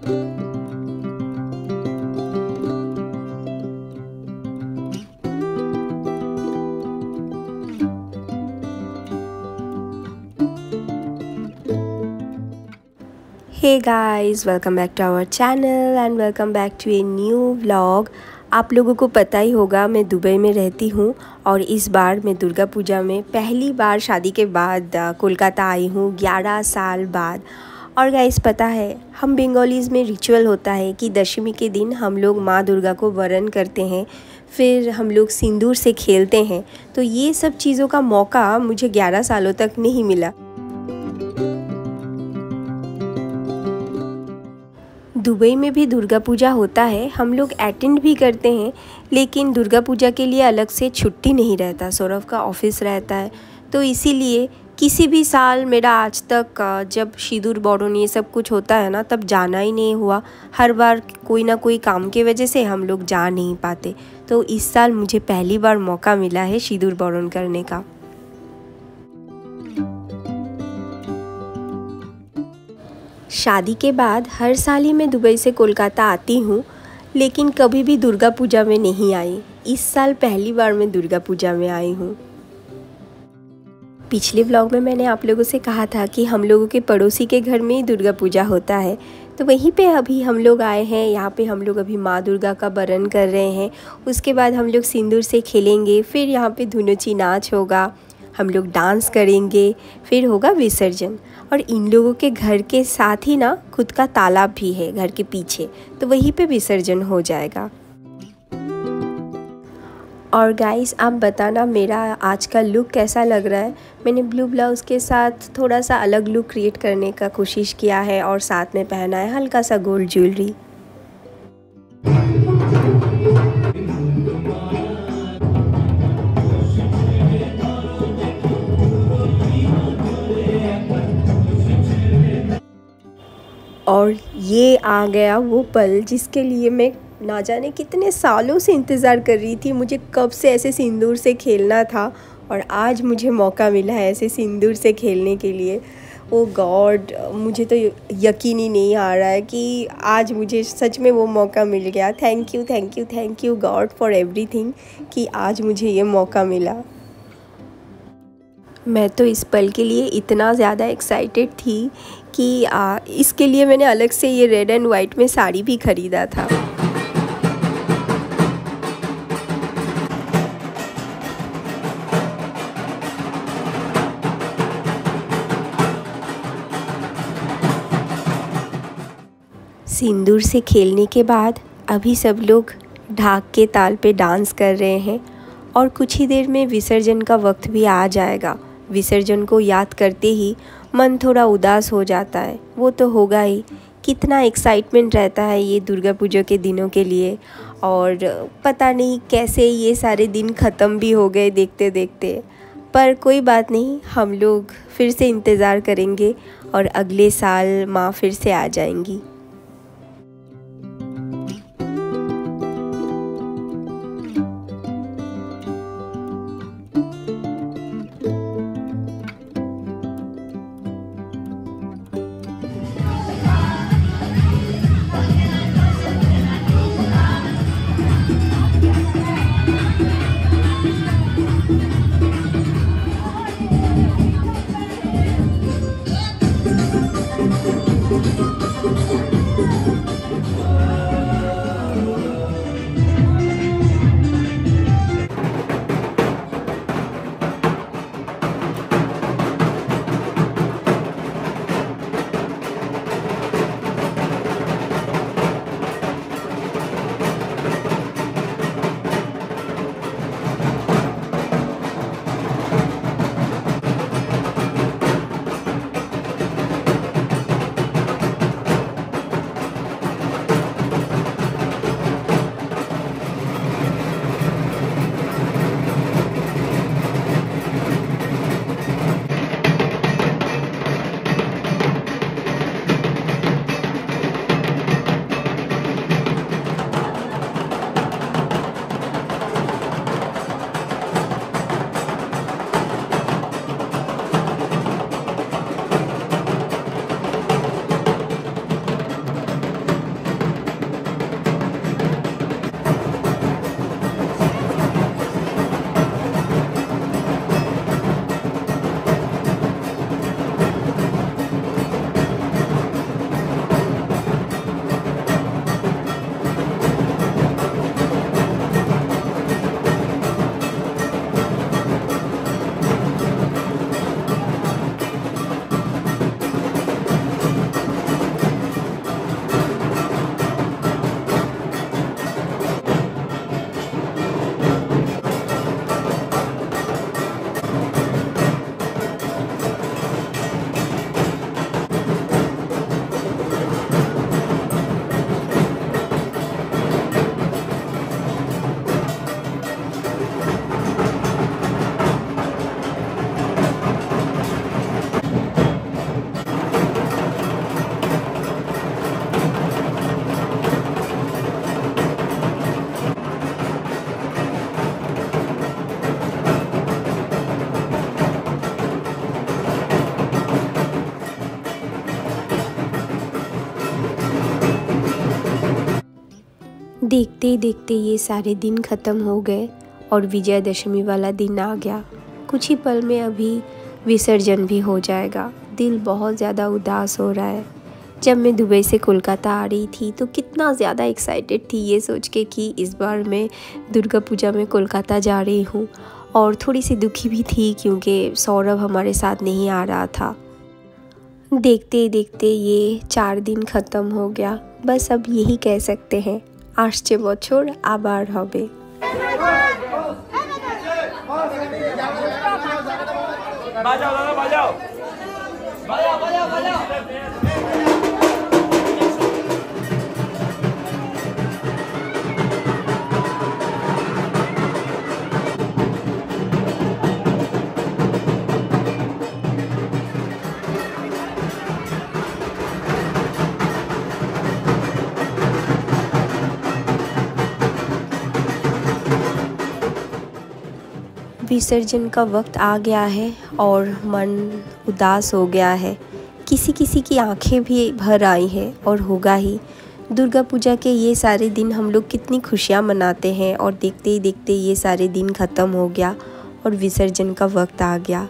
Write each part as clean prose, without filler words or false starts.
Hey guys, welcome back to our channel and welcome back to a new vlog. आप लोगों को पता ही होगा मैं दुबई में रहती हूँ और इस बार मैं दुर्गा पूजा में पहली बार शादी के बाद कोलकाता आई हूँ 11 साल बाद। और गाइस पता है, हम बंगालीज़ में रिचुअल होता है कि दशमी के दिन हम लोग माँ दुर्गा को वरण करते हैं, फिर हम लोग सिंदूर से खेलते हैं। तो ये सब चीज़ों का मौका मुझे 11 सालों तक नहीं मिला। दुबई में भी दुर्गा पूजा होता है, हम लोग अटेंड भी करते हैं, लेकिन दुर्गा पूजा के लिए अलग से छुट्टी नहीं रहता, सौरभ का ऑफिस रहता है। तो इसीलिए किसी भी साल मेरा आज तक जब सिंदूर बॉर्डन ये सब कुछ होता है ना, तब जाना ही नहीं हुआ। हर बार कोई ना कोई काम की वजह से हम लोग जा नहीं पाते। तो इस साल मुझे पहली बार मौका मिला है सिंदूर बॉर्डन करने का। शादी के बाद हर साल ही मैं दुबई से कोलकाता आती हूँ, लेकिन कभी भी दुर्गा पूजा में नहीं आई। इस साल पहली बार मैं दुर्गा पूजा में आई हूँ। पिछले व्लॉग में मैंने आप लोगों से कहा था कि हम लोगों के पड़ोसी के घर में ही दुर्गा पूजा होता है, तो वहीं पे अभी हम लोग आए हैं। यहाँ पे हम लोग अभी माँ दुर्गा का वरण कर रहे हैं। उसके बाद हम लोग सिंदूर से खेलेंगे, फिर यहाँ पे धुनुची नाच होगा, हम लोग डांस करेंगे, फिर होगा विसर्जन। और इन लोगों के घर के साथ ही ना खुद का तालाब भी है घर के पीछे, तो वहीं पे विसर्जन हो जाएगा। और गाइस आप बताना मेरा आज का लुक कैसा लग रहा है। मैंने ब्लू ब्लाउज़ के साथ थोड़ा सा अलग लुक क्रिएट करने का कोशिश किया है और साथ में पहना है हल्का सा गोल्ड ज्वेलरी। और ये आ गया वो पल जिसके लिए मैं ना जाने कितने सालों से इंतज़ार कर रही थी। मुझे कब से ऐसे सिंदूर से खेलना था और आज मुझे मौका मिला है ऐसे सिंदूर से खेलने के लिए। ओ गॉड, मुझे तो यकीन ही नहीं आ रहा है कि आज मुझे सच में वो मौका मिल गया। Thank you thank you thank you God for everything कि आज मुझे ये मौका मिला। मैं तो इस पल के लिए इतना ज़्यादा एक्साइटेड थी कि इसके लिए मैंने अलग से ये रेड एंड वाइट में साड़ी भी ख़रीदा था। सिंदूर से खेलने के बाद अभी सब लोग ढाक के ताल पे डांस कर रहे हैं और कुछ ही देर में विसर्जन का वक्त भी आ जाएगा। विसर्जन को याद करते ही मन थोड़ा उदास हो जाता है, वो तो होगा ही। कितना एक्साइटमेंट रहता है ये दुर्गा पूजा के दिनों के लिए, और पता नहीं कैसे ये सारे दिन ख़त्म भी हो गए देखते देखते। पर कोई बात नहीं, हम लोग फिर से इंतज़ार करेंगे और अगले साल माँ फिर से आ जाएंगी। देखते ही देखते ये सारे दिन ख़त्म हो गए और विजयदशमी वाला दिन आ गया। कुछ ही पल में अभी विसर्जन भी हो जाएगा। दिल बहुत ज़्यादा उदास हो रहा है। जब मैं दुबई से कोलकाता आ रही थी तो कितना ज़्यादा एक्साइटेड थी ये सोच के कि इस बार मैं दुर्गा पूजा में कोलकाता जा रही हूँ, और थोड़ी सी दुखी भी थी क्योंकि सौरभ हमारे साथ नहीं आ रहा था। देखते ही देखते ये 4 दिन ख़त्म हो गया। बस अब यही कह सकते हैं, आसचे बछर आबार होबे। बाजाओ दादा बाजाओ बाजाओ बाजाओ बाजाओ। विसर्जन का वक्त आ गया है और मन उदास हो गया है। किसी किसी की आंखें भी भर आई हैं और होगा ही। दुर्गा पूजा के ये सारे दिन हम लोग कितनी खुशियाँ मनाते हैं और देखते ही देखते ये सारे दिन ख़त्म हो गया और विसर्जन का वक्त आ गया।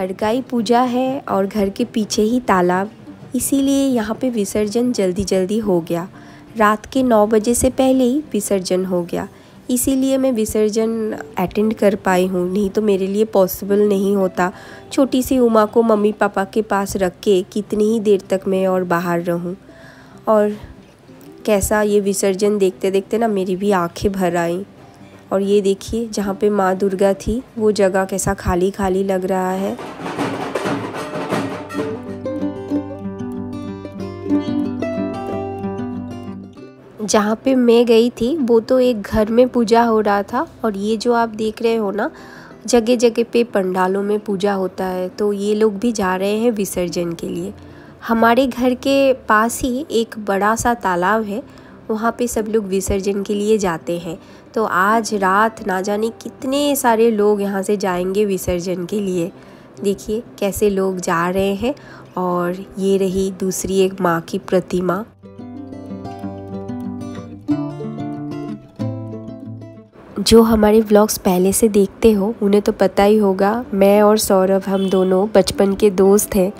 घर का ही पूजा है और घर के पीछे ही तालाब, इसीलिए यहाँ पे विसर्जन जल्दी जल्दी हो गया। रात के 9 बजे से पहले ही विसर्जन हो गया, इसीलिए मैं विसर्जन अटेंड कर पाई हूँ, नहीं तो मेरे लिए पॉसिबल नहीं होता छोटी सी उमा को मम्मी पापा के पास रख के कितनी ही देर तक मैं और बाहर रहूँ। और कैसा ये विसर्जन देखते देखते ना मेरी भी आंखें भर आईं। और ये देखिए जहाँ पे माँ दुर्गा थी वो जगह कैसा खाली खाली लग रहा है। जहाँ पे मैं गई थी वो तो एक घर में पूजा हो रहा था, और ये जो आप देख रहे हो ना जगह जगह पे पंडालों में पूजा होता है, तो ये लोग भी जा रहे हैं विसर्जन के लिए। हमारे घर के पास ही एक बड़ा सा तालाब है, वहाँ पे सब लोग विसर्जन के लिए जाते हैं। तो आज रात ना जाने कितने सारे लोग यहाँ से जाएंगे विसर्जन के लिए। देखिए कैसे लोग जा रहे हैं। और ये रही दूसरी एक माँ की प्रतिमा। जो हमारे व्लॉग्स पहले से देखते हो उन्हें तो पता ही होगा, मैं और सौरभ हम दोनों बचपन के दोस्त हैं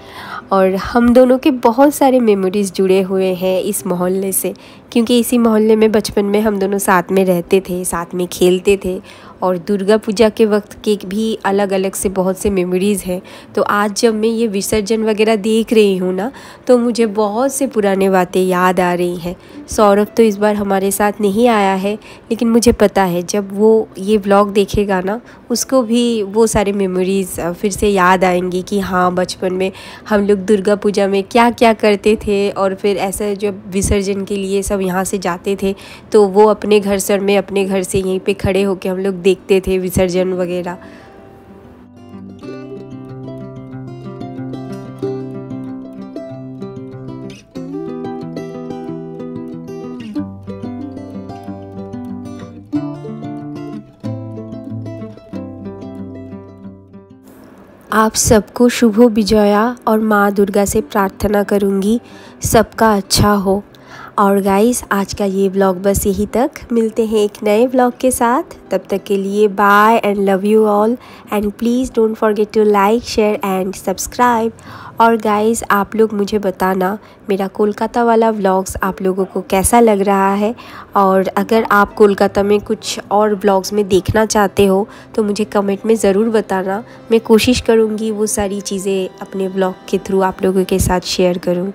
और हम दोनों के बहुत सारे मेमोरीज़ जुड़े हुए हैं इस मोहल्ले से, क्योंकि इसी मोहल्ले में बचपन में हम दोनों साथ में रहते थे, साथ में खेलते थे। और दुर्गा पूजा के वक्त के भी अलग अलग से बहुत से मेमोरीज़ हैं। तो आज जब मैं ये विसर्जन वगैरह देख रही हूँ ना, तो मुझे बहुत से पुराने बातें याद आ रही हैं। सौरभ तो इस बार हमारे साथ नहीं आया है, लेकिन मुझे पता है जब वो ये व्लॉग देखेगा ना उसको भी वो सारे मेमोरीज़ फिर से याद आएंगी कि हाँ बचपन में हम लोग दुर्गा पूजा में क्या क्या करते थे। और फिर ऐसा जब विसर्जन के लिए सब यहाँ से जाते थे तो वो अपने घर सर में अपने घर से यहीं पे खड़े होकर हम लोग देखते थे विसर्जन वगैरह। आप सबको शुभ विजया और माँ दुर्गा से प्रार्थना करूँगी सबका अच्छा हो। और गाइस आज का ये व्लॉग बस यही तक, मिलते हैं एक नए व्लॉग के साथ। तब तक के लिए bye and love you all, and please don't forget to like share and subscribe. और गाइस आप लोग मुझे बताना मेरा कोलकाता वाला व्लॉग्स आप लोगों को कैसा लग रहा है, और अगर आप कोलकाता में कुछ और व्लॉग्स में देखना चाहते हो तो मुझे कमेंट में ज़रूर बताना। मैं कोशिश करूँगी वो सारी चीज़ें अपने व्लॉग के थ्रू आप लोगों के साथ शेयर करूँ।